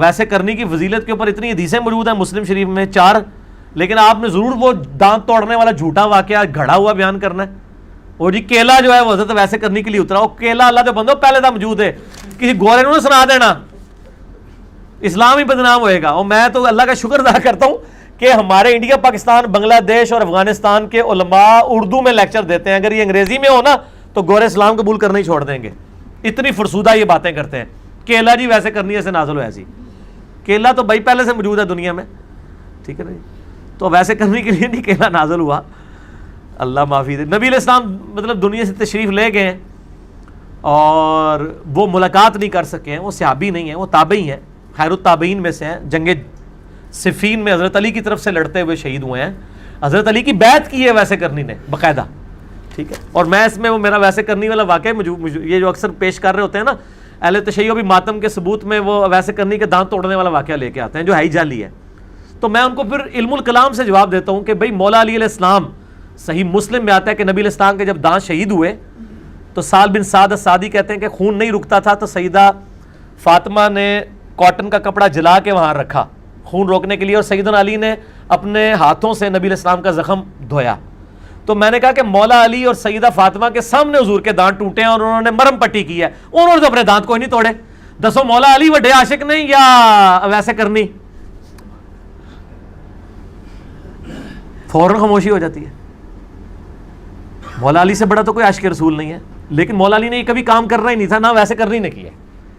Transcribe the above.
ویسے کرنے کی فضیلت کے اوپر اتنی حدیثیں موجود ہیں مسلم شریف میں 4، لیکن آپ نے ضرور وہ دانت توڑنے والا جھوٹا واقعہ گھڑا ہوا بیان کرنا ہے. اور جی کیلا جو ہے وہ حضرت ویسے کرنے کے لیے اترا، وہ کیلا اللہ کے بندو پہلے تھا موجود ہے، کسی گورے نے سنا دینا، اسلام ہی بدنام ہوئے گا. اور میں تو اللہ کا شکر ادا کرتا ہوں کہ ہمارے انڈیا، پاکستان، بنگلہ دیش اور افغانستان کے علماء اردو میں لیکچر دیتے ہیں. اگر یہ انگریزی میں ہو نا تو گورے اسلام قبول کرنا ہی چھوڑ دیں گے، اتنی فرسودہ یہ باتیں کرتے ہیں. کیلا جی ویسے کرنی ہے سے نازل ہو ایسی، کیلا تو بھائی پہلے سے موجود ہے دنیا میں، ٹھیک ہے نا جی. تو ویسے کرنے کے لیے نہیں کیلا نازل ہوا، اللہ معافی دے. نبی علیہ السلام مطلب دنیا سے تشریف لے گئے ہیں اور وہ ملاقات نہیں کر سکے ہیں، وہ صحابی نہیں ہیں، وہ تابعی ہیں، خیر التابعین میں سے ہیں. جنگ صفین میں حضرت علی کی طرف سے لڑتے ہوئے شہید ہوئے ہیں. حضرت علی کی بیعت کی ہے ویسے کرنی نے باقاعدہ، ٹھیک ہے. اور میں اس میں وہ میرا ویسے کرنی والا واقعہ یہ جو اکثر پیش کر رہے ہوتے ہیں نا اہل تشیع بھی ماتم کے ثبوت میں وہ ویسے کرنی کے دانت توڑنے والا واقعہ لے کے آتے ہیں جو ہے جعلی ہے. تو میں ان کو پھر علم الکلام سے جواب دیتا ہوں کہ بھئی مولا علی علیہ السلام، صحیح مسلم میں آتا ہے کہ نبی علیہ السلام کے جب دانت شہید ہوئے تو سال بن سعد السعدی کہتے ہیں کہ خون نہیں رکتا تھا تو سیدہ فاطمہ نے کاٹن کا کپڑا جلا کے وہاں رکھا خون روکنے کے لیے، اور سیدنا علی نے اپنے ہاتھوں سے نبی علیہ السلام کا زخم دھویا. تو میں نے کہا کہ مولا علی اور سیدہ فاطمہ کے سامنے حضور کے دانت ٹوٹے ہیں اور انہوں نے مرم پٹی کی ہے، انہوں نے تو اپنے دانت کوئی نہیں توڑے. دسو مولا علی وڈے عاشق نہیں یا ویسے کرنی؟ فوراً خاموشی ہو جاتی ہے. مولا علی سے بڑا تو کوئی عاشق رسول نہیں ہے، لیکن مولا علی نے یہ کبھی کام کرنا ہی نہیں تھا، نہ ویسے کرنی نے کیا.